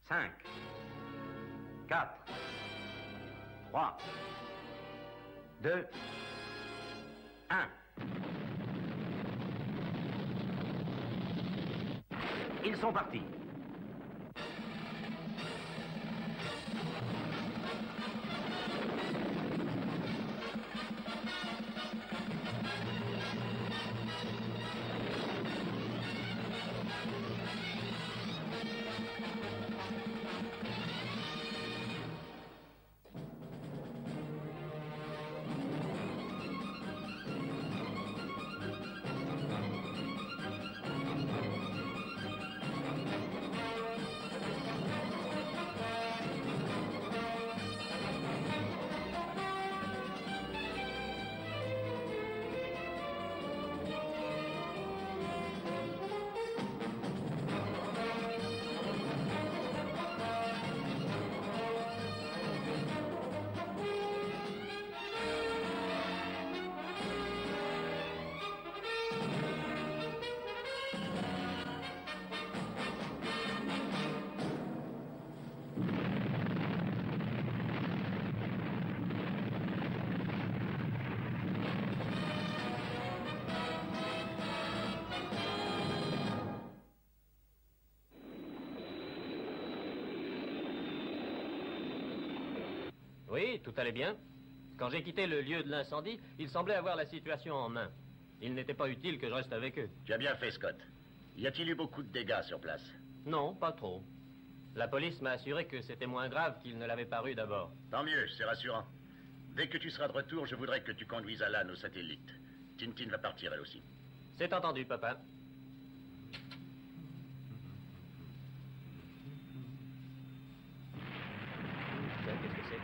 5, 4, 3, 2, 1. Ils sont partis. Oui, tout allait bien. Quand j'ai quitté le lieu de l'incendie, ils semblaient avoir la situation en main. Il n'était pas utile que je reste avec eux. Tu as bien fait, Scott. Y a-t-il eu beaucoup de dégâts sur place? Non, pas trop. La police m'a assuré que c'était moins grave qu'il ne l'avait paru d'abord. Tant mieux, c'est rassurant. Dès que tu seras de retour, je voudrais que tu conduises Alan au satellite. Tintin va partir, elle aussi. C'est entendu, papa. Tiens, qu'est-ce que c'est?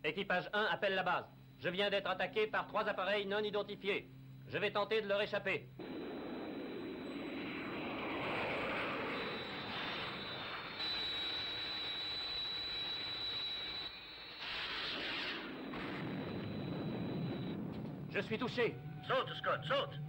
Équipage 1 appelle la base. Je viens d'être attaqué par 3 appareils non identifiés. Je vais tenter de leur échapper. Je suis touché. Saute, Scott, saute!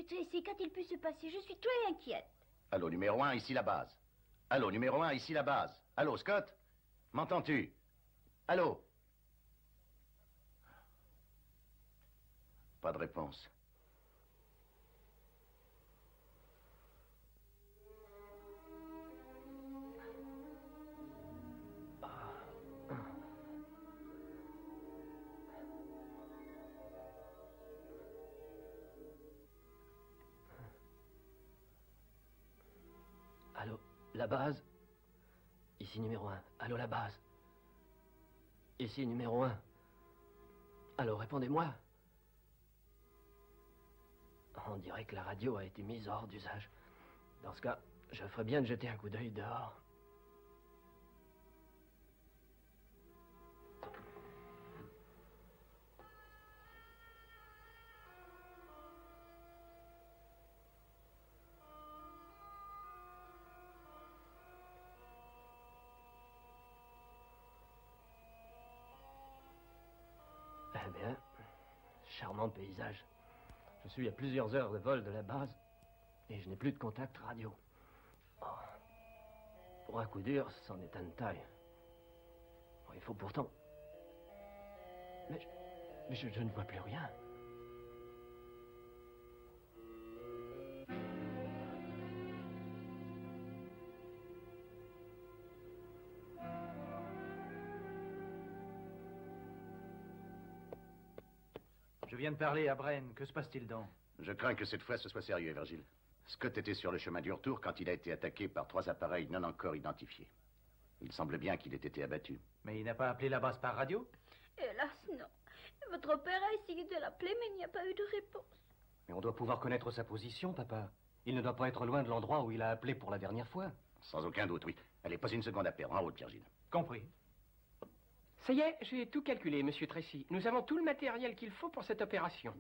Tracy, qu'a-t-il pu se passer? Je suis très inquiète. Allô, numéro 1, ici la base. Allô, numéro 1, ici la base. Allô, Scott? M'entends-tu? Allô? Pas de réponse. Allô, la base? Ici numéro 1. Allô, la base? Ici numéro 1. Allô, répondez-moi. On dirait que la radio a été mise hors d'usage. Dans ce cas, je ferais bien de jeter un coup d'œil dehors. Eh bien, charmant paysage. Je suis à plusieurs heures de vol de la base et je n'ai plus de contact radio. Oh. Pour un coup dur, c'en est un de taille. Oh, il faut pourtant... Mais je ne vois plus rien. Je viens de parler à Bren. Que se passe-t-il donc? Je crains que cette fois ce soit sérieux, Virgile. Scott était sur le chemin du retour quand il a été attaqué par 3 appareils non encore identifiés. Il semble bien qu'il ait été abattu. Mais il n'a pas appelé la base par radio? Hélas, non. Votre père a essayé de l'appeler, mais il n'y a pas eu de réponse. Mais on doit pouvoir connaître sa position, papa. Il ne doit pas être loin de l'endroit où il a appelé pour la dernière fois. Sans aucun doute, oui. Allez, pas une seconde à perdre. En route, Virgile. Compris. Ça y est, j'ai tout calculé, monsieur Tracy. Nous avons tout le matériel qu'il faut pour cette opération.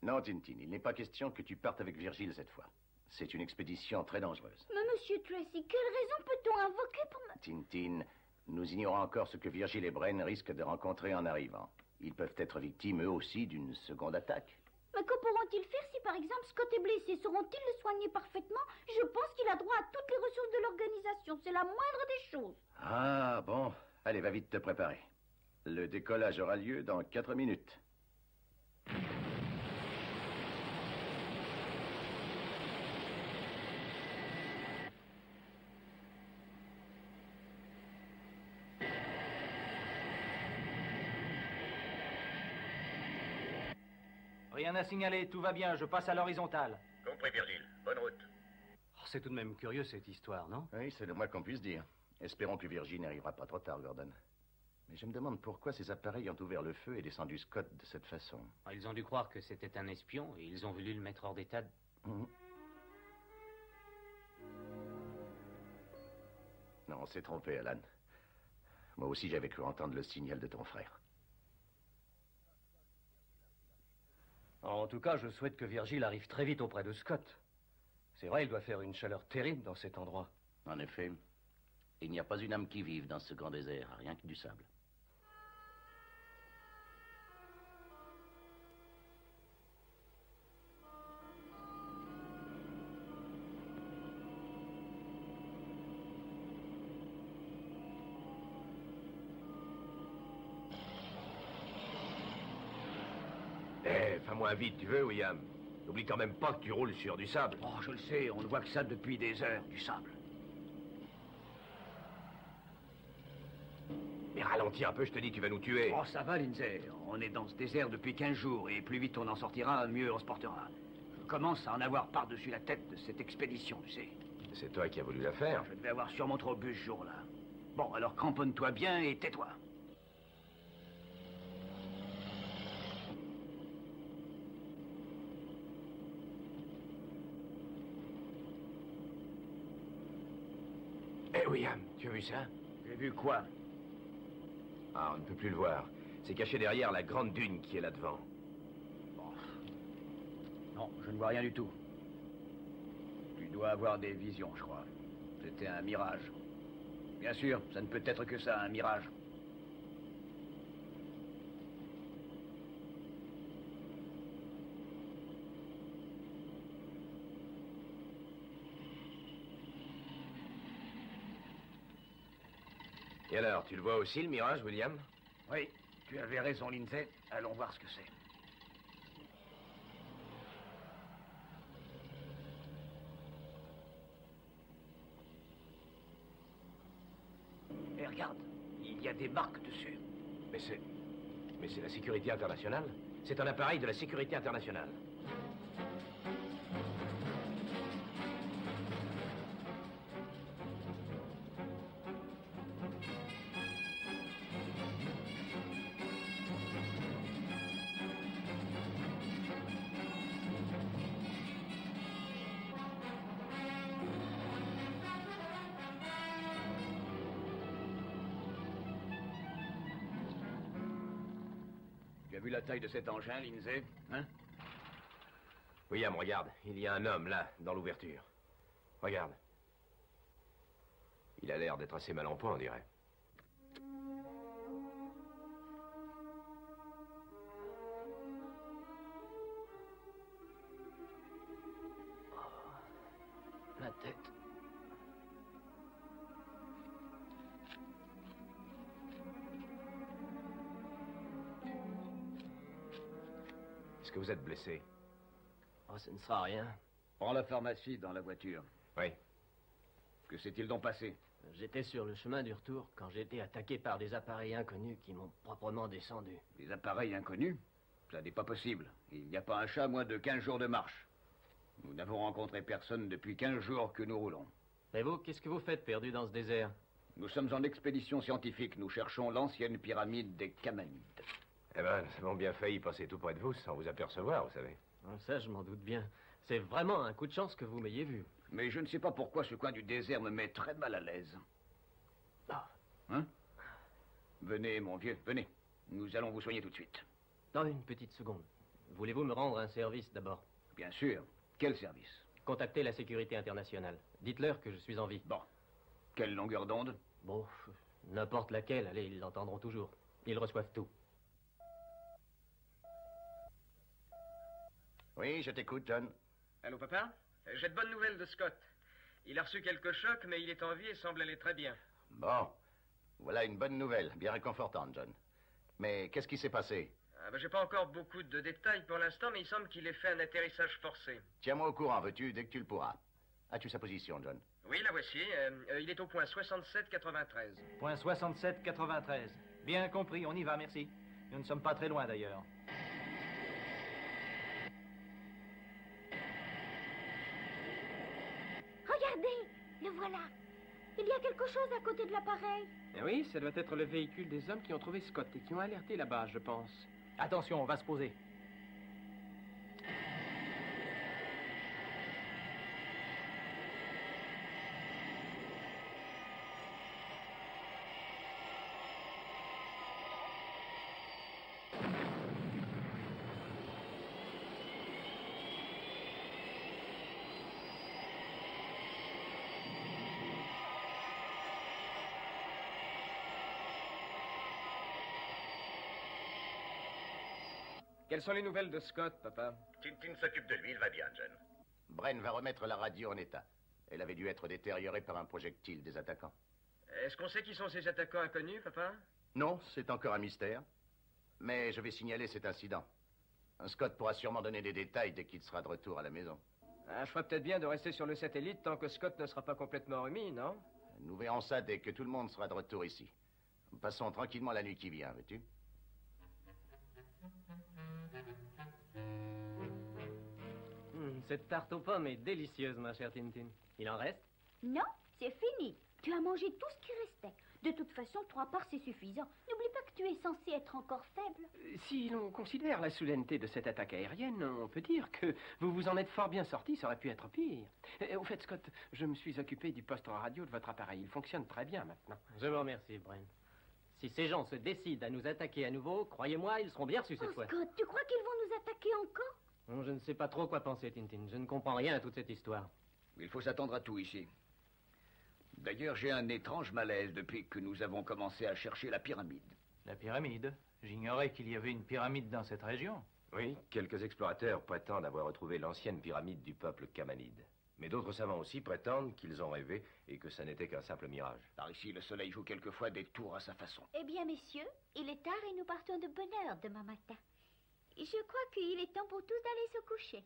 Non, Tintin, il n'est pas question que tu partes avec Virgile cette fois. C'est une expédition très dangereuse. Mais monsieur Tracy, quelle raison peut-on invoquer pour me... Tintin, nous ignorons encore ce que Virgile et Bren risquent de rencontrer en arrivant. Ils peuvent être victimes, eux aussi, d'une seconde attaque. Mais que pourront-ils faire si, par exemple, Scott est blessé? Sauront-ils le soigner parfaitement? Je pense qu'il a droit à toutes les ressources de l'organisation. C'est la moindre des choses. Ah, bon. Allez, va vite te préparer. Le décollage aura lieu dans 4 minutes. Rien à signaler, tout va bien, je passe à l'horizontale. Compris, Virgile. Bonne route. Oh, c'est tout de même curieux, cette histoire, non? Oui, c'est le moins qu'on puisse dire. Espérons que Virgile n'arrivera pas trop tard, Gordon. Mais je me demande pourquoi ces appareils ont ouvert le feu et descendu Scott de cette façon. Ils ont dû croire que c'était un espion et ils ont voulu le mettre hors d'état. Mhm. Non, on s'est trompé, Alan. Moi aussi, j'avais cru entendre le signal de ton frère. En tout cas, je souhaite que Virgile arrive très vite auprès de Scott. C'est vrai, il doit faire une chaleur terrible dans cet endroit. En effet, il n'y a pas une âme qui vive dans ce grand désert, rien que du sable. Fais-moi vite, tu veux, William? N'oublie quand même pas que tu roules sur du sable. Oh, je le sais, on ne voit que ça depuis des heures, du sable. Mais ralentis un peu, je te dis, tu vas nous tuer. Oh, ça va, Lindsay. On est dans ce désert depuis 15 jours, et plus vite on en sortira, mieux on se portera. Je commence à en avoir par-dessus la tête de cette expédition, tu sais. C'est toi qui as voulu la faire. Je devais avoir sûrement trop bu ce jour-là. Bon, alors cramponne-toi bien et tais-toi. Eh, William, tu as vu ça? J'ai vu quoi? Ah, on ne peut plus le voir. C'est caché derrière la grande dune qui est là devant. Bon. Non, je ne vois rien du tout. Tu dois avoir des visions, je crois. C'était un mirage. Bien sûr, ça ne peut être que ça, un mirage. Et alors, tu le vois aussi, le mirage, William? Oui, tu avais raison, Lindsay. Allons voir ce que c'est. Et regarde, il y a des marques dessus. Mais c'est la sécurité internationale. C'est un appareil de la sécurité internationale. Tu as vu la taille de cet engin, Lindsay? Hein? William, regarde, il y a un homme là, dans l'ouverture. Regarde. Il a l'air d'être assez mal en point, on dirait. La tête. Est-ce que vous êtes blessé? Oh, ce ne sera rien. Prends la pharmacie dans la voiture. Oui. Que s'est-il donc passé? J'étais sur le chemin du retour quand j'ai été attaqué par des appareils inconnus qui m'ont proprement descendu. Des appareils inconnus? Ça n'est pas possible. Il n'y a pas un chat à moins de 15 jours de marche. Nous n'avons rencontré personne depuis 15 jours que nous roulons. Et vous, qu'est-ce que vous faites perdu dans ce désert? Nous sommes en expédition scientifique. Nous cherchons l'ancienne pyramide des Kamanides. Eh ben, nous avons bien failli passer tout près de vous sans vous apercevoir, vous savez. Ça, je m'en doute bien. C'est vraiment un coup de chance que vous m'ayez vu. Mais je ne sais pas pourquoi ce coin du désert me met très mal à l'aise. Ah. Hein? Venez, mon vieux, venez. Nous allons vous soigner tout de suite. Non, une petite seconde. Voulez-vous me rendre un service d'abord? Bien sûr. Quel service? Contactez la sécurité internationale. Dites-leur que je suis en vie. Bon. Quelle longueur d'onde? Bon, n'importe laquelle. Allez, ils l'entendront toujours. Ils reçoivent tout. Oui, je t'écoute, John. Allô, papa? J'ai de bonnes nouvelles de Scott. Il a reçu quelques chocs, mais il est en vie et semble aller très bien. Bon. Voilà une bonne nouvelle, bien réconfortante, John. Mais qu'est-ce qui s'est passé? J'ai pas encore beaucoup de détails pour l'instant, mais il semble qu'il ait fait un atterrissage forcé. Tiens-moi au courant, veux-tu, dès que tu le pourras. As-tu sa position, John? Oui, la voici. Il est au point 67-93. Point 67-93. Bien compris, on y va, merci. Nous ne sommes pas très loin, d'ailleurs. Regardez, le voilà. Il y a quelque chose à côté de l'appareil. Eh oui, ça doit être le véhicule des hommes qui ont trouvé Scott et qui ont alerté la base, je pense. Attention, on va se poser. Quelles sont les nouvelles de Scott, papa? Tintin s'occupe de lui, il va bien, John. Bren va remettre la radio en état. Elle avait dû être détériorée par un projectile des attaquants. Est-ce qu'on sait qui sont ces attaquants inconnus, papa? Non, c'est encore un mystère. Mais je vais signaler cet incident. Scott pourra sûrement donner des détails dès qu'il sera de retour à la maison. Je ferais peut-être bien de rester sur le satellite tant que Scott ne sera pas complètement remis, non? Nous verrons ça dès que tout le monde sera de retour ici. Passons tranquillement la nuit qui vient, veux-tu? Cette tarte aux pommes est délicieuse, ma chère Tintin. Il en reste? Non, c'est fini. Tu as mangé tout ce qui restait. De toute façon, 3 parts, c'est suffisant. N'oublie pas que tu es censé être encore faible. Si l'on considère la soudaineté de cette attaque aérienne, on peut dire que vous vous en êtes fort bien sorti, ça aurait pu être pire. Au fait, Scott, je me suis occupé du poste radio de votre appareil. Il fonctionne très bien maintenant. Je vous remercie, Bren. Si ces gens se décident à nous attaquer à nouveau, croyez-moi, ils seront bien reçus cette fois. Scott, tu crois qu'ils vont nous attaquer encore? Non, je ne sais pas trop quoi penser, Tintin. Je ne comprends rien à toute cette histoire. Il faut s'attendre à tout ici. D'ailleurs, j'ai un étrange malaise depuis que nous avons commencé à chercher la pyramide. La pyramide? J'ignorais qu'il y avait une pyramide dans cette région. Oui, quelques explorateurs prétendent avoir retrouvé l'ancienne pyramide du peuple Kamanide. Mais d'autres savants aussi prétendent qu'ils ont rêvé et que ça n'était qu'un simple mirage. Par ici, le soleil joue quelquefois des tours à sa façon. Eh bien, messieurs, il est tard et nous partons de bonne heure demain matin. Je crois qu'il est temps pour tous d'aller se coucher.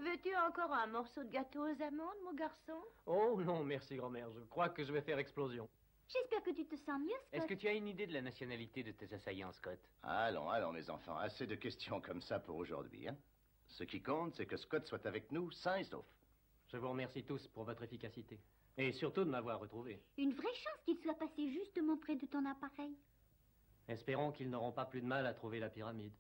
Veux-tu encore un morceau de gâteau aux amandes, mon garçon? Oh non, merci, grand-mère. Je crois que je vais faire explosion. J'espère que tu te sens mieux, Scott. Est-ce que tu as une idée de la nationalité de tes assaillants, Scott? Allons, allons, mes enfants. Assez de questions comme ça pour aujourd'hui, hein? Ce qui compte, c'est que Scott soit avec nous, sain et sauf. Je vous remercie tous pour votre efficacité. Et surtout de m'avoir retrouvé. Une vraie chance qu'il soit passé justement près de ton appareil. Espérons qu'ils n'auront pas plus de mal à trouver la pyramide.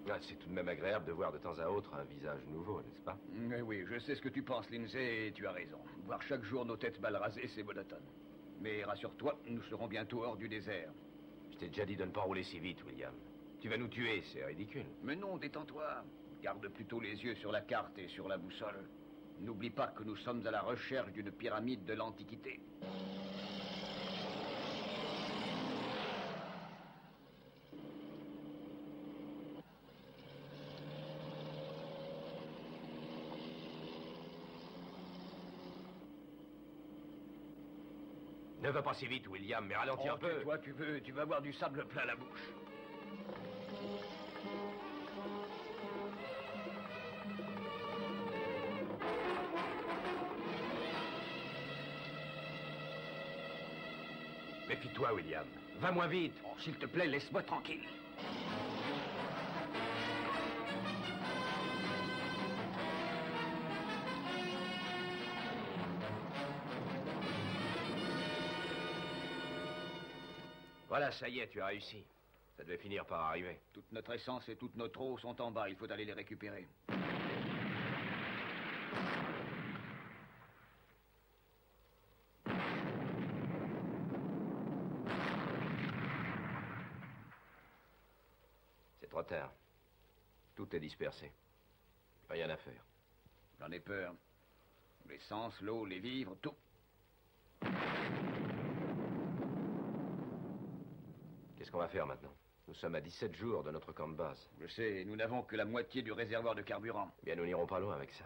Ah, c'est tout de même agréable de voir de temps à autre un visage nouveau, n'est-ce pas? Mais oui, je sais ce que tu penses, Lindsay, et tu as raison. Voir chaque jour nos têtes mal rasées, c'est monotone. Mais rassure-toi, nous serons bientôt hors du désert. Je t'ai déjà dit de ne pas rouler si vite, William. Tu vas nous tuer, c'est ridicule. Mais non, détends-toi. Garde plutôt les yeux sur la carte et sur la boussole. N'oublie pas que nous sommes à la recherche d'une pyramide de l'Antiquité. Ne va pas si vite, William, mais ralentis un peu. Toi, tu vas avoir du sable plein la bouche. Méfie-toi, William. Va moins vite. Oh, s'il te plaît, laisse-moi tranquille. Voilà, ça y est, tu as réussi. Ça devait finir par arriver. Toute notre essence et toutes notre eau sont en bas. Il faut aller les récupérer. C'est trop tard. Tout est dispersé. Rien à faire. J'en ai peur. L'essence, l'eau, les vivres, tout. Qu'est-ce qu'on va faire maintenant? Nous sommes à 17 jours de notre camp de base. Je sais, nous n'avons que la moitié du réservoir de carburant. Eh bien, nous n'irons pas loin avec ça.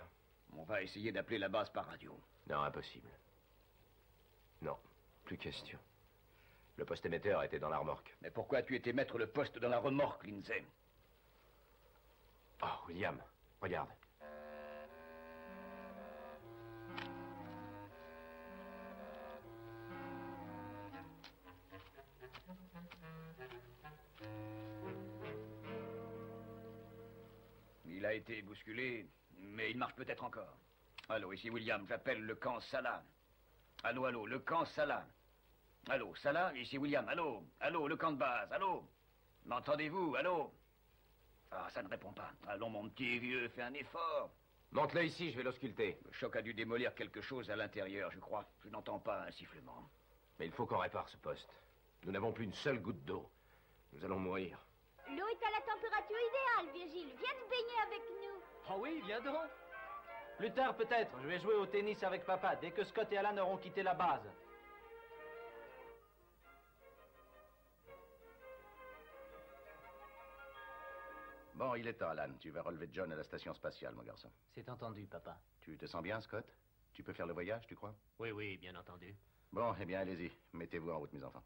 On va essayer d'appeler la base par radio. Non, impossible. Non, plus question. Le poste émetteur était dans la remorque. Mais pourquoi as-tu été mettre le poste dans la remorque, Lindsay? Oh, William, regarde. Il a été bousculé, mais il marche peut-être encore. Allô, ici William, j'appelle le camp Salah. Allô, allô, le camp Salah. Allô, Salah, ici William, allô, allô, le camp de base, allô. M'entendez-vous, allô? Ah, ça ne répond pas. Allons, mon petit vieux, fais un effort. Monte-le ici, je vais l'ausculter. Le choc a dû démolir quelque chose à l'intérieur, je crois. Je n'entends pas un sifflement. Mais il faut qu'on répare ce poste. Nous n'avons plus une seule goutte d'eau. Nous allons mourir. L'eau est à la température idéale, Virgile. Viens te baigner avec nous. Oh oui, viens donc. Plus tard, peut-être. Je vais jouer au tennis avec papa, dès que Scott et Alan auront quitté la base. Bon, il est temps, Alan. Tu vas relever John à la station spatiale, mon garçon. C'est entendu, papa. Tu te sens bien, Scott? Tu peux faire le voyage, tu crois? Oui, oui, bien entendu. Bon, eh bien, allez-y. Mettez-vous en route, mes enfants.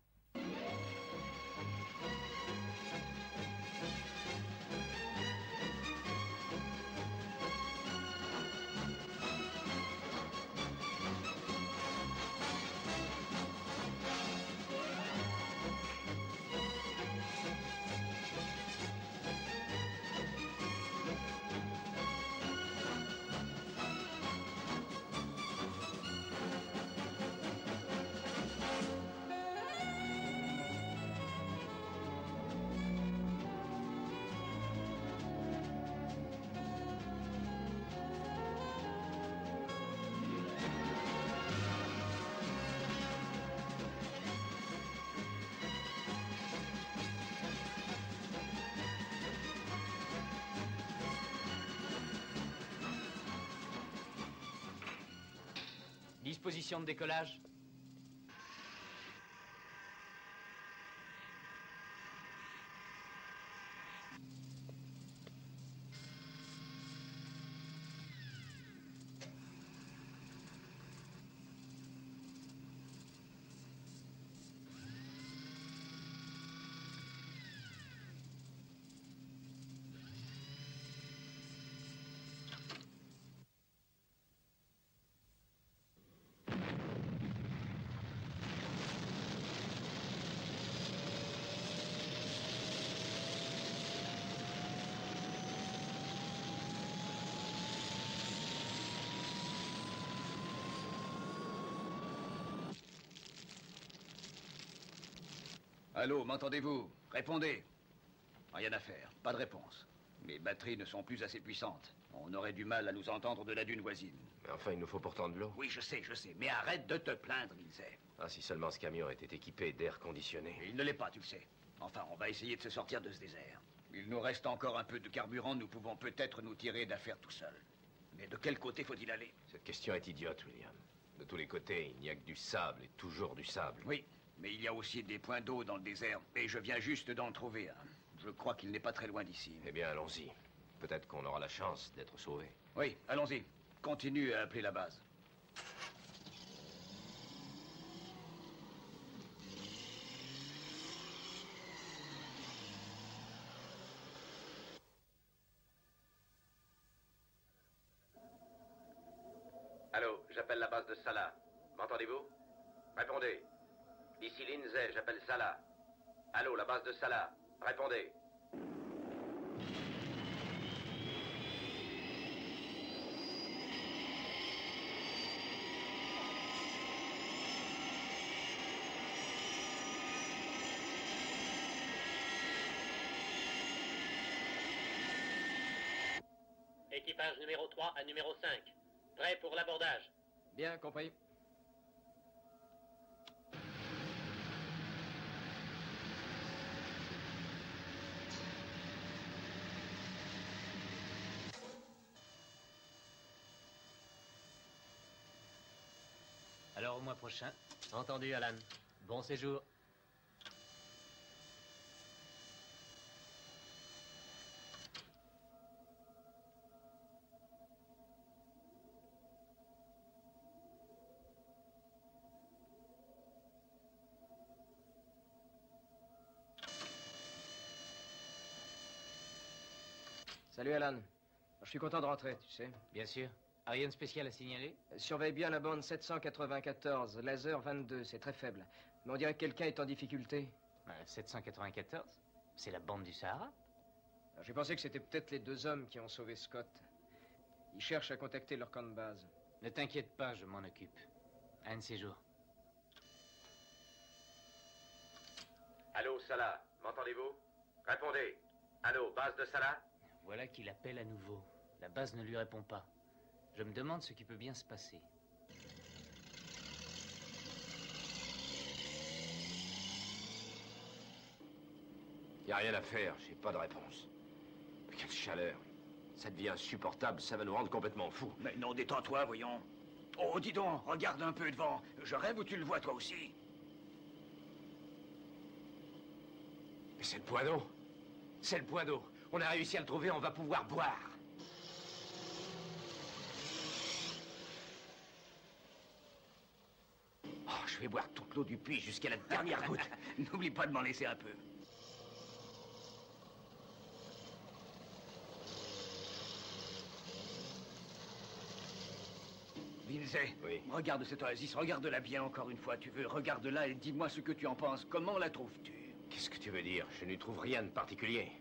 Disposition de décollage. Allô, m'entendez-vous? Répondez. Rien à faire, pas de réponse. Mes batteries ne sont plus assez puissantes. On aurait du mal à nous entendre de la dune voisine. Mais enfin, il nous faut pourtant de l'eau. Oui, je sais, mais arrête de te plaindre, Lindsay. Ah, si seulement ce camion était équipé d'air conditionné. Il ne l'est pas, tu le sais. Enfin, on va essayer de se sortir de ce désert. Il nous reste encore un peu de carburant, nous pouvons peut-être nous tirer d'affaire tout seuls. Mais de quel côté faut-il aller? Cette question est idiote, William. De tous les côtés, il n'y a que du sable et toujours du sable. Oui, mais il y a aussi des points d'eau dans le désert. Et je viens juste d'en trouver un. Je crois qu'il n'est pas très loin d'ici. Eh bien, allons-y. Peut-être qu'on aura la chance d'être sauvés. Oui, allons-y. Continue à appeler la base. Allô, j'appelle la base de Salah. M'entendez-vous? Répondez. Ici Lindsay, j'appelle Salah. Allô, la base de Salah. Répondez. Équipage numéro 3 à numéro 5. Prêt pour l'abordage. Bien compris. Alors au mois prochain. Entendu, Alan. Bon séjour. Salut Alan. Je suis content de rentrer, tu sais. Bien sûr. Rien de spécial à signaler? Surveille bien la bande 794, laser 22, c'est très faible. Mais on dirait que quelqu'un est en difficulté. 794? C'est la bande du Sahara? J'ai pensé que c'était peut-être les deux hommes qui ont sauvé Scott. Ils cherchent à contacter leur camp de base. Ne t'inquiète pas, je m'en occupe. Un de ces jours. Allô, Salah. M'entendez-vous? Répondez. Allô, base de Salah? Voilà qu'il appelle à nouveau. La base ne lui répond pas. Je me demande ce qui peut bien se passer. Il n'y a rien à faire, j'ai pas de réponse. Mais quelle chaleur. Ça devient insupportable, ça va nous rendre complètement fous. Mais non, détends-toi, voyons. Oh, dis donc, regarde un peu devant. Je rêve ou tu le vois, toi aussi? Mais c'est le point d'eau. C'est le point d'eau. On a réussi à le trouver, on va pouvoir boire. Oh, je vais boire toute l'eau du puits jusqu'à la dernière goutte. N'oublie pas de m'en laisser un peu. Lindsay, oui. Regarde cette oasis, regarde-la bien encore une fois, tu veux. Regarde-la et dis-moi ce que tu en penses. Comment la trouves-tu? Qu'est-ce que tu veux dire? Je n'y trouve rien de particulier.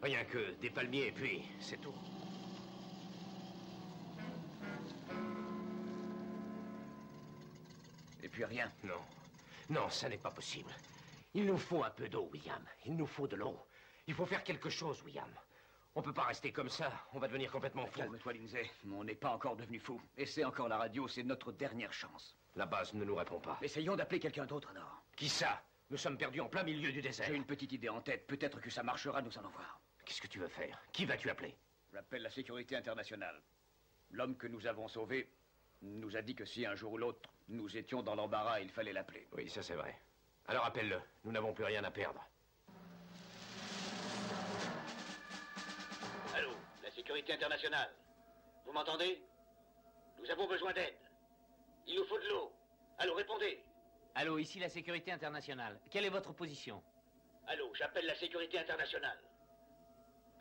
Rien que des palmiers et puis c'est tout. Et puis rien? Non. Non, ça n'est pas possible. Il nous faut un peu d'eau, William. Il nous faut de l'eau. Il faut faire quelque chose, William. On peut pas rester comme ça. On va devenir complètement fou. Calme-toi, Lindsay. On n'est pas encore devenu fou. Essaie encore la radio, c'est notre dernière chance. La base ne nous répond pas. Essayons d'appeler quelqu'un d'autre, alors. Qui ça? Nous sommes perdus en plein milieu du désert. J'ai une petite idée en tête. Peut-être que ça marchera, nous allons voir. Qu'est-ce que tu veux faire? Qui vas-tu appeler? J'appelle la sécurité internationale. L'homme que nous avons sauvé nous a dit que si un jour ou l'autre, nous étions dans l'embarras, il fallait l'appeler. Oui, ça c'est vrai. Alors appelle-le. Nous n'avons plus rien à perdre. Allô, la sécurité internationale. Vous m'entendez? Nous avons besoin d'aide. Il nous faut de l'eau. Allô, répondez. Allô, ici la sécurité internationale. Quelle est votre position? Allô, j'appelle la sécurité internationale.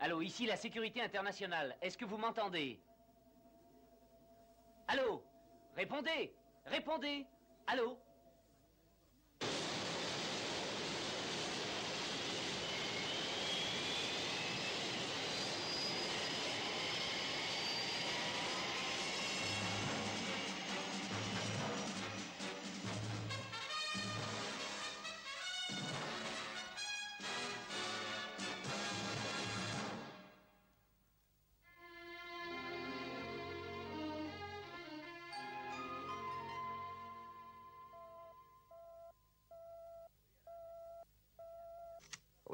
Allô, ici la sécurité internationale. Est-ce que vous m'entendez? Allô? Répondez! Répondez! Allô?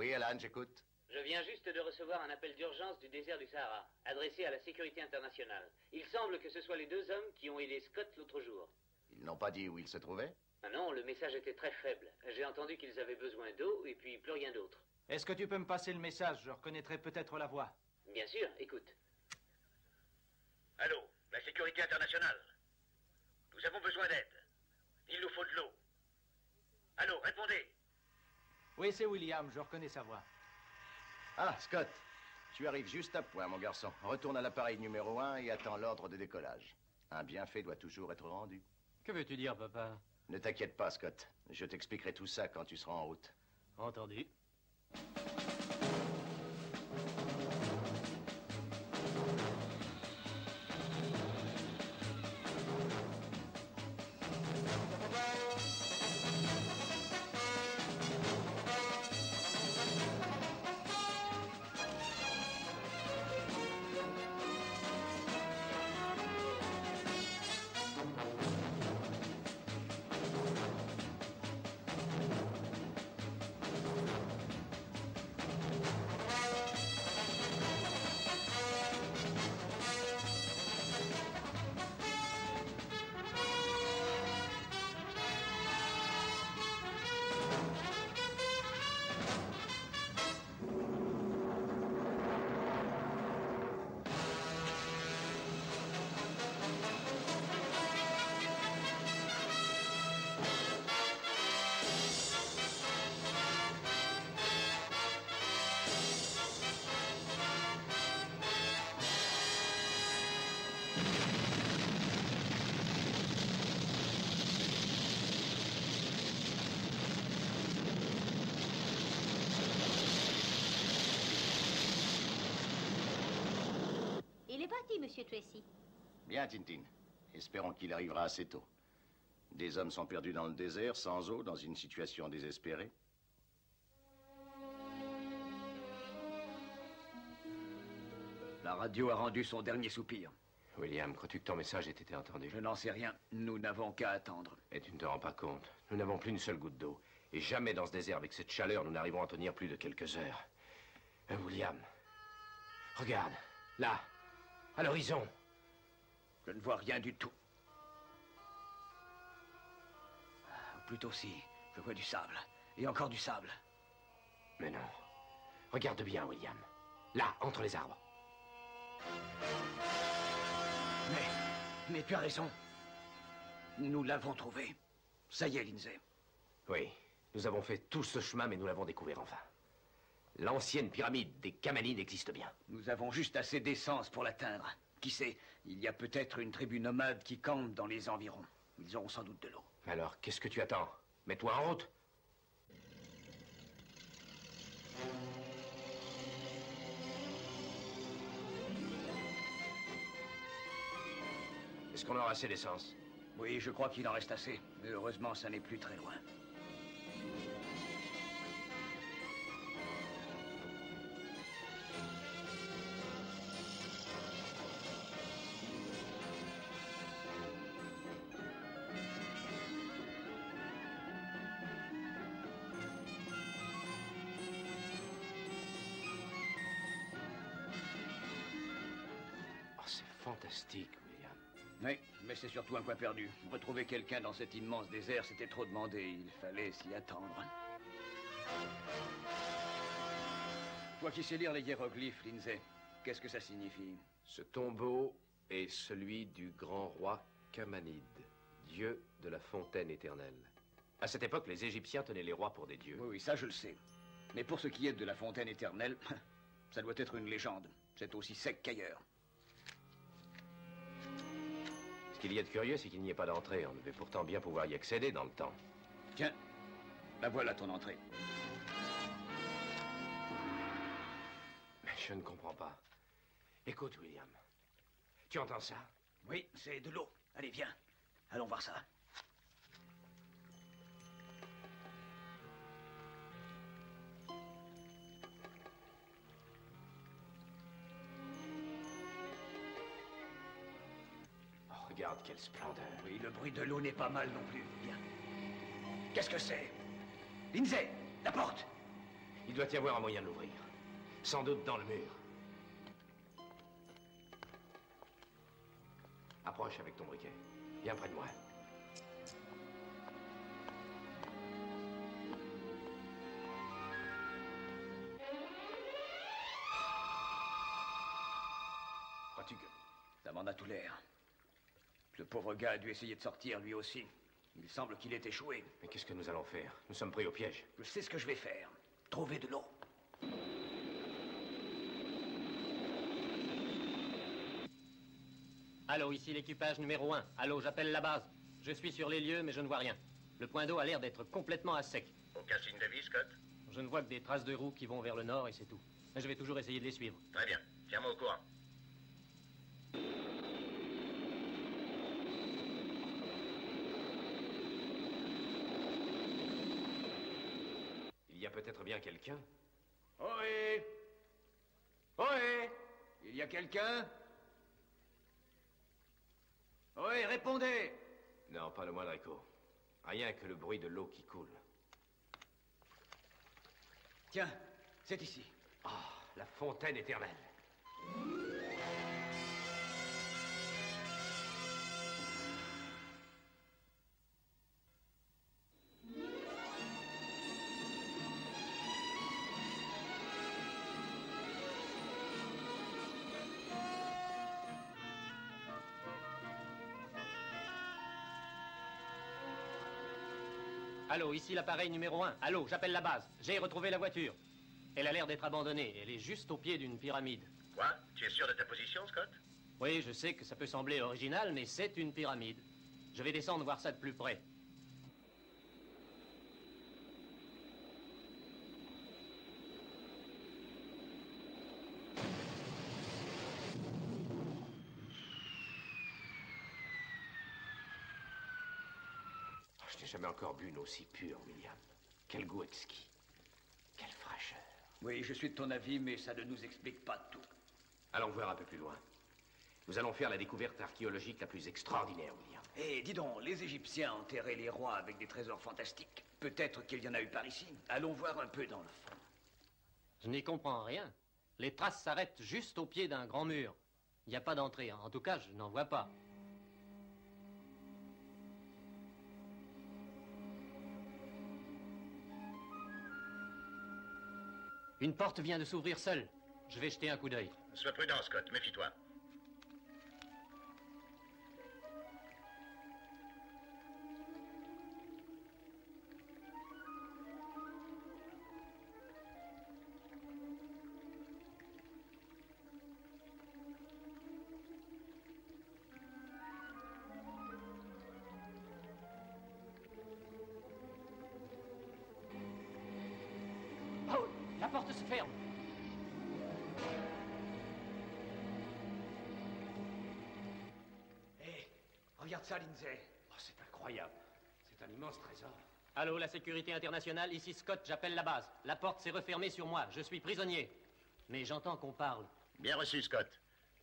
Oui, Alan, j'écoute. Je viens juste de recevoir un appel d'urgence du désert du Sahara, adressé à la sécurité internationale. Il semble que ce soit les 2 hommes qui ont aidé Scott l'autre jour. Ils n'ont pas dit où ils se trouvaient? Ah non, le message était très faible. J'ai entendu qu'ils avaient besoin d'eau et puis plus rien d'autre. Est-ce que tu peux me passer le message? Je reconnaîtrai peut-être la voix. Bien sûr, écoute. Allô, la sécurité internationale. Nous avons besoin d'aide. Il nous faut de l'eau. Allô, répondez. Oui, c'est William, je reconnais sa voix. Ah, Scott, tu arrives juste à point, mon garçon. Retourne à l'appareil numéro 1 et attends l'ordre de décollage. Un bienfait doit toujours être rendu. Que veux-tu dire, papa? Ne t'inquiète pas, Scott. Je t'expliquerai tout ça quand tu seras en route. Entendu. Il est parti, Monsieur Tracy. Bien, Tintin. Espérons qu'il arrivera assez tôt. Des hommes sont perdus dans le désert, sans eau, dans une situation désespérée. La radio a rendu son dernier soupir. William, crois-tu que ton message ait été entendu? Je n'en sais rien. Nous n'avons qu'à attendre. Et tu ne te rends pas compte. Nous n'avons plus une seule goutte d'eau. Et jamais dans ce désert, avec cette chaleur, nous n'arrivons à tenir plus de quelques heures. William, regarde, là, à l'horizon. Je ne vois rien du tout. Ou plutôt si, je vois du sable. Et encore du sable. Mais non. Regarde bien, William. Là, entre les arbres. Mais tu as raison. Nous l'avons trouvé. Ça y est, Lindsay. Oui, nous avons fait tout ce chemin, mais nous l'avons découvert enfin. L'ancienne pyramide des Kamanides existe bien. Nous avons juste assez d'essence pour l'atteindre. Qui sait, il y a peut-être une tribu nomade qui campe dans les environs. Ils auront sans doute de l'eau. Alors, qu'est-ce que tu attends? Mets-toi en route. Est-ce qu'on aura assez d'essence? Oui, je crois qu'il en reste assez. Mais heureusement, ça n'est plus très loin. Oh, c'est fantastique, William. Oui, mais c'est surtout un coin perdu. Retrouver quelqu'un dans cet immense désert, c'était trop demandé. Il fallait s'y attendre. Toi qui sais lire les hiéroglyphes, Lindsay, qu'est-ce que ça signifie? Ce tombeau est celui du grand roi Kamanide, dieu de la fontaine éternelle. À cette époque, les Égyptiens tenaient les rois pour des dieux. Oui, oui, ça je le sais. Mais pour ce qui est de la fontaine éternelle, ça doit être une légende. C'est aussi sec qu'ailleurs. Ce qu'il y a de curieux, c'est qu'il n'y ait pas d'entrée. On devait pourtant bien pouvoir y accéder dans le temps. Tiens, la voilà ton entrée. Mais je ne comprends pas. Écoute, William. Tu entends ça? Oui, c'est de l'eau. Allez, viens. Allons voir ça. Oh, regarde quelle splendeur. Oui, le bruit de l'eau n'est pas mal non plus. Viens. Qu'est-ce que c'est? Lindsay, la porte! Il doit y avoir un moyen de l'ouvrir. Sans doute dans le mur. Approche avec ton briquet. Viens près de moi. Crois-tu que... Ça m'en a tout l'air. Le pauvre gars a dû essayer de sortir, lui aussi. Il semble qu'il ait échoué. Mais qu'est-ce que nous allons faire? Nous sommes pris au piège. Je sais ce que je vais faire. Trouver de l'eau. Allô, ici l'équipage numéro 1. Allô, j'appelle la base. Je suis sur les lieux, mais je ne vois rien. Le point d'eau a l'air d'être complètement à sec. Aucun signe de vie, Scott? Je ne vois que des traces de roues qui vont vers le nord et c'est tout. Mais je vais toujours essayer de les suivre. Très bien. Tiens-moi au courant. Il y a peut-être bien quelqu'un. Ohé! Ohé! Il y a quelqu'un? Ohé, répondez! Non, pas le moindre écho. Rien que le bruit de l'eau qui coule. Tiens, c'est ici. Ah, la fontaine éternelle. Allô, ici l'appareil numéro 1. Allô, j'appelle la base. J'ai retrouvé la voiture. Elle a l'air d'être abandonnée. Elle est juste au pied d'une pyramide. Quoi? Tu es sûr de ta position, Scott? Oui, je sais que ça peut sembler original, mais c'est une pyramide. Je vais descendre voir ça de plus près. Je n'ai jamais encore bu une eau si pure, William. Quel goût exquis. Quelle fraîcheur. Oui, je suis de ton avis, mais ça ne nous explique pas tout. Allons voir un peu plus loin. Nous allons faire la découverte archéologique la plus extraordinaire, William. Eh, dis donc, les Égyptiens enterraient les rois avec des trésors fantastiques. Peut-être qu'il y en a eu par ici. Allons voir un peu dans le fond. Je n'y comprends rien. Les traces s'arrêtent juste au pied d'un grand mur. Il n'y a pas d'entrée. En tout cas, je n'en vois pas. Une porte vient de s'ouvrir seule. Je vais jeter un coup d'œil. Sois prudent, Scott. Méfie-toi. Oh, la porte se ferme. Regarde ça, Lindsay. Oh, c'est incroyable. C'est un immense trésor. Allô, la sécurité internationale, ici Scott, j'appelle la base. La porte s'est refermée sur moi, je suis prisonnier. Mais j'entends qu'on parle. Bien reçu, Scott.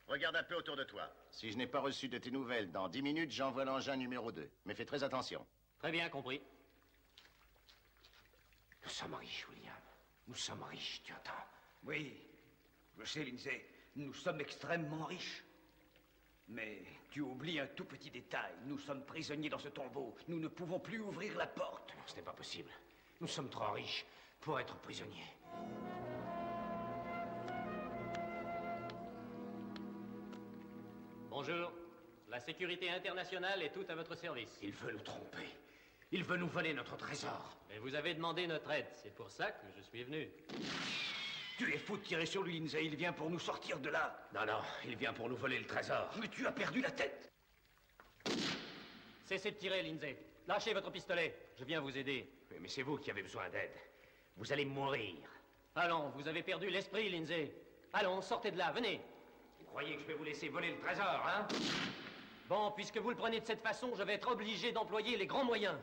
Regarde un peu autour de toi. Si je n'ai pas reçu de tes nouvelles dans 10 minutes, j'envoie l'engin numéro 2. Mais fais très attention. Très bien, compris. Nous sommes riches, William. Nous sommes riches, tu entends? Oui, je sais, Lindsay. Nous sommes extrêmement riches. Mais tu oublies un tout petit détail. Nous sommes prisonniers dans ce tombeau. Nous ne pouvons plus ouvrir la porte. Non, ce n'est pas possible. Nous sommes trop riches pour être prisonniers. Bonjour. La sécurité internationale est toute à votre service. Il veut nous tromper. Il veut nous voler notre trésor. Mais vous avez demandé notre aide. C'est pour ça que je suis venu. Tu es fou de tirer sur lui, Lindsay. Il vient pour nous sortir de là. Non, non, il vient pour nous voler le trésor. Mais tu as perdu la tête. Cessez de tirer, Lindsay. Lâchez votre pistolet. Je viens vous aider. Mais c'est vous qui avez besoin d'aide. Vous allez mourir. Allons, vous avez perdu l'esprit, Lindsay. Allons, sortez de là, venez. Vous croyez que je vais vous laisser voler le trésor, hein? Bon, puisque vous le prenez de cette façon, je vais être obligé d'employer les grands moyens.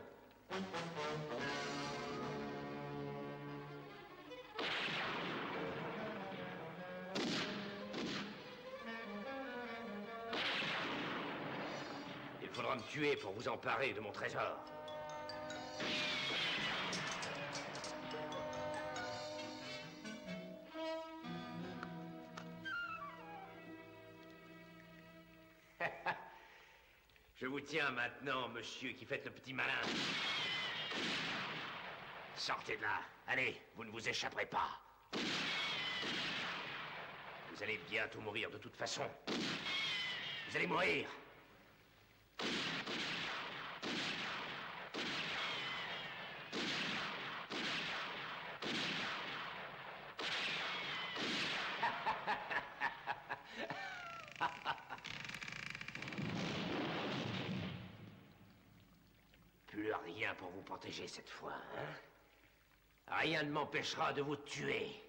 Il faudra me tuer pour vous emparer de mon trésor. Je vous tiens maintenant, monsieur, qui faites le petit malin. Sortez de là. Allez, vous ne vous échapperez pas. Vous allez bientôt mourir de toute façon. Vous allez mourir. Plus rien pour vous protéger cette fois, hein? Rien ne m'empêchera de vous tuer.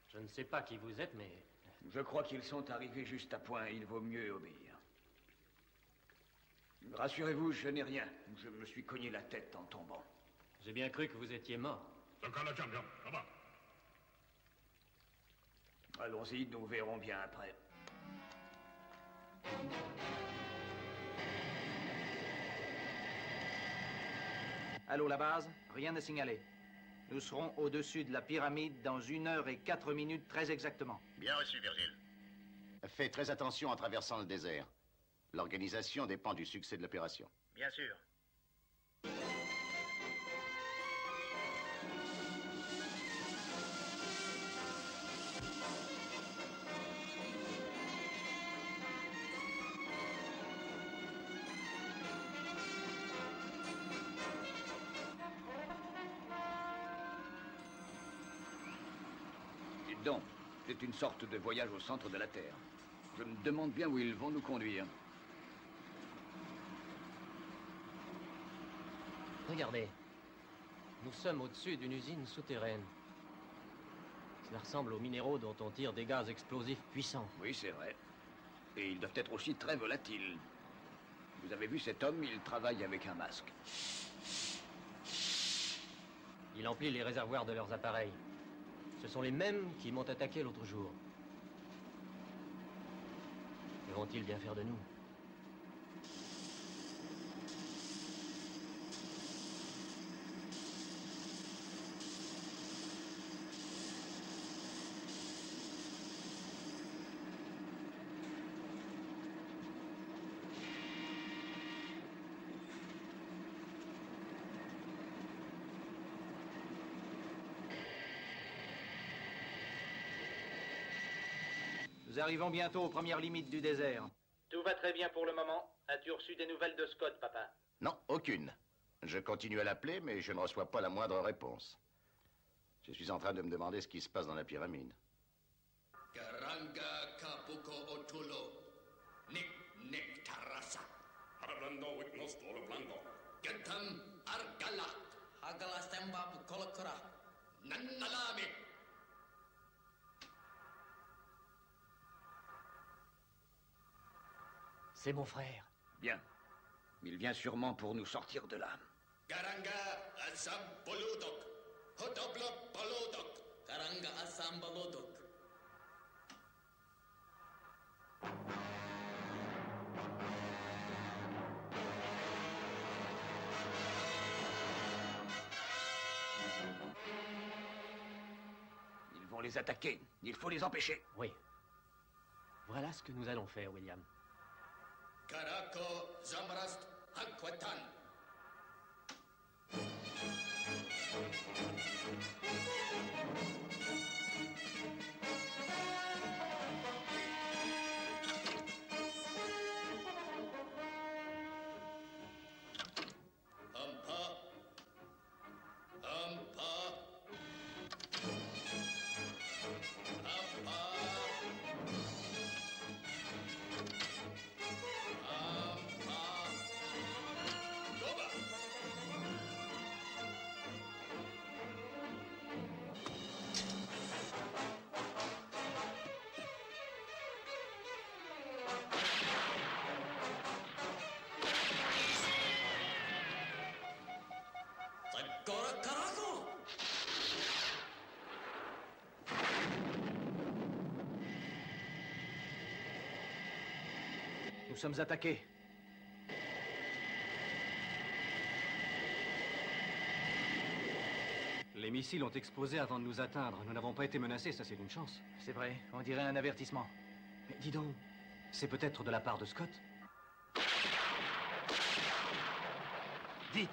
Je ne sais pas qui vous êtes, mais... Je crois qu'ils sont arrivés juste à point. Il vaut mieux obéir. Rassurez-vous, je n'ai rien. Je me suis cogné la tête en tombant. J'ai bien cru que vous étiez mort. Allons-y, nous verrons bien après. Allô, la base? Rien n'est signalé. Nous serons au-dessus de la pyramide dans 1 heure et 4 minutes très exactement. Bien reçu, Virgile. Fais très attention en traversant le désert. L'organisation dépend du succès de l'opération. Bien sûr. Dites donc, c'est une sorte de voyage au centre de la Terre. Je me demande bien où ils vont nous conduire. Regardez. Nous sommes au-dessus d'une usine souterraine. Cela ressemble aux minéraux dont on tire des gaz explosifs puissants. Oui, c'est vrai. Et ils doivent être aussi très volatiles. Vous avez vu cet homme, il travaille avec un masque. Il emplit les réservoirs de leurs appareils. Ce sont les mêmes qui m'ont attaqué l'autre jour. Que vont-ils bien faire de nous? Nous arrivons bientôt aux premières limites du désert. Tout va très bien pour le moment. As-tu reçu des nouvelles de Scott, papa? Non, aucune. Je continue à l'appeler, mais je ne reçois pas la moindre réponse. Je suis en train de me demander ce qui se passe dans la pyramide. Garanga kapuko otulo. Nik tarasa. Hablando witness tolo blando. Gatam argala. Hagala semba bukolokura. Nannalame. C'est mon frère. Bien. Il vient sûrement pour nous sortir de là. Garanga asam boludok. Hodobla boludok. Garanga asam boludok. Ils vont les attaquer. Il faut les empêcher. Oui. Voilà ce que nous allons faire, William. Karako Zamrast Hankwatan. Ampa. Ampa. Ampa. Nous sommes attaqués. Les missiles ont explosé avant de nous atteindre. Nous n'avons pas été menacés, ça c'est une chance. C'est vrai, on dirait un avertissement. Mais dis donc, c'est peut-être de la part de Scott? Vite!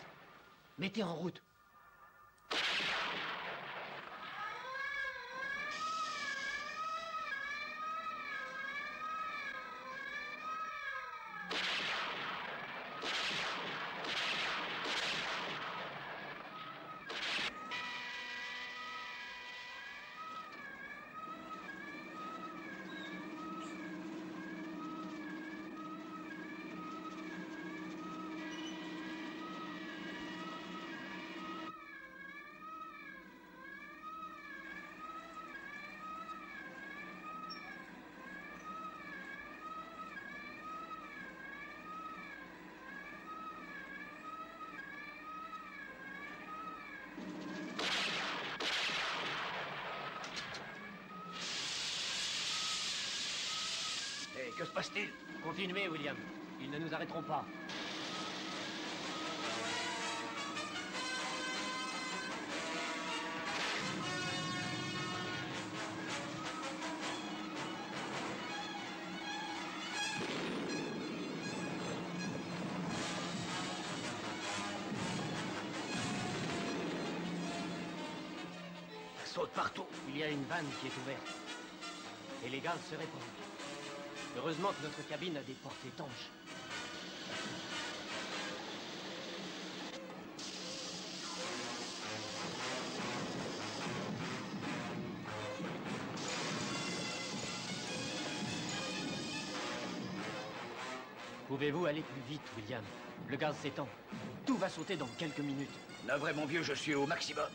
Mettez en route! Que se passe-t-il? Continuez, William. Ils ne nous arrêteront pas. Ça saute partout. Il y a une vanne qui est ouverte. Et les gaz se répandent. Heureusement que notre cabine a des portes étanches. Pouvez-vous aller plus vite, William? Le gaz s'étend. Tout va sauter dans quelques minutes. Navré, mon vieux, je suis au maximum.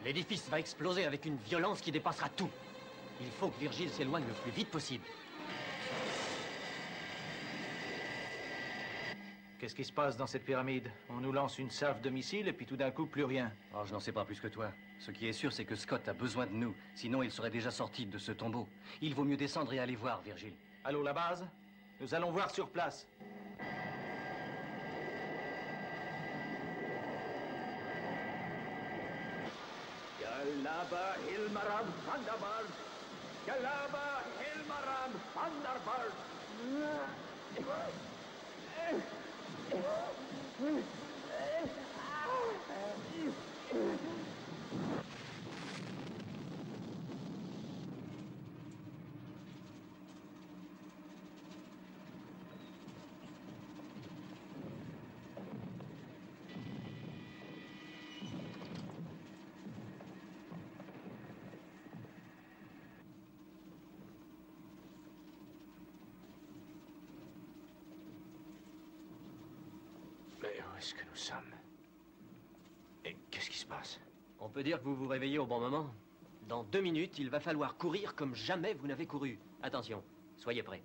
L'édifice va exploser avec une violence qui dépassera tout. Il faut que Virgile s'éloigne le plus vite possible. Qu'est-ce qui se passe dans cette pyramide? On nous lance une salve de missiles et puis tout d'un coup, plus rien. Oh, je n'en sais pas plus que toi. Ce qui est sûr, c'est que Scott a besoin de nous. Sinon, il serait déjà sorti de ce tombeau. Il vaut mieux descendre et aller voir, Virgile. Allô, la base? Nous allons voir sur place. Galaba Hilmaram Thunderbird! Galaba Hilmaram Thunderbird! Mais où est-ce que nous sommes? Et qu'est-ce qui se passe? On peut dire que vous vous réveillez au bon moment. Dans 2 minutes, il va falloir courir comme jamais vous n'avez couru. Attention, soyez prêts.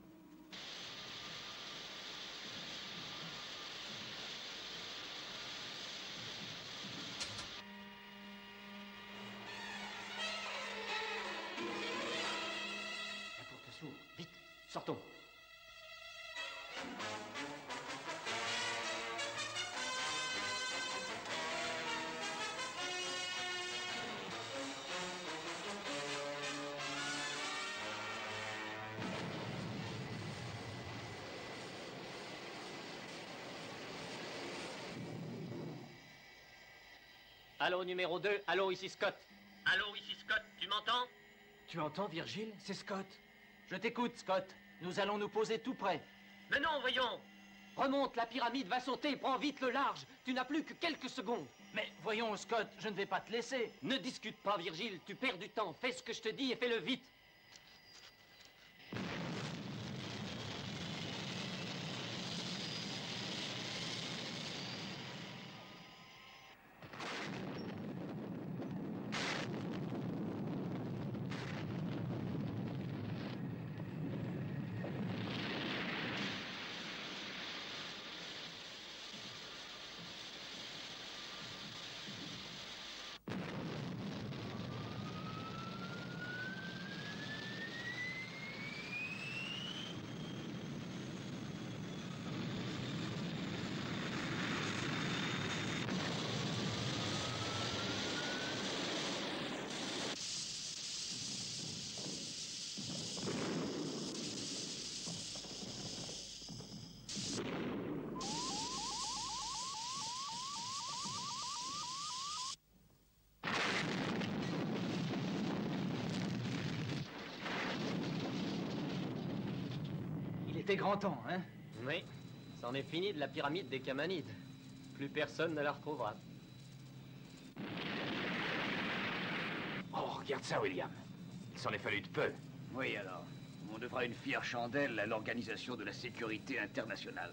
La porte s'ouvre. Vite, sortons. Allô, numéro 2. Allô, ici Scott. Allô, ici Scott. Tu m'entends? Tu entends, Virgile? C'est Scott. Je t'écoute, Scott. Nous allons nous poser tout près. Mais non, voyons. Remonte, la pyramide va sauter. Prends vite le large. Tu n'as plus que quelques secondes. Mais voyons, Scott, je ne vais pas te laisser. Ne discute pas, Virgile. Tu perds du temps. Fais ce que je te dis et fais-le vite. était grand temps, hein? Oui, c'en est fini de la pyramide des Kamanides. Plus personne ne la retrouvera. Oh, regarde ça, William. Il s'en est fallu de peu. Oui, alors. On devra une fière chandelle à l'Organisation de la Sécurité Internationale.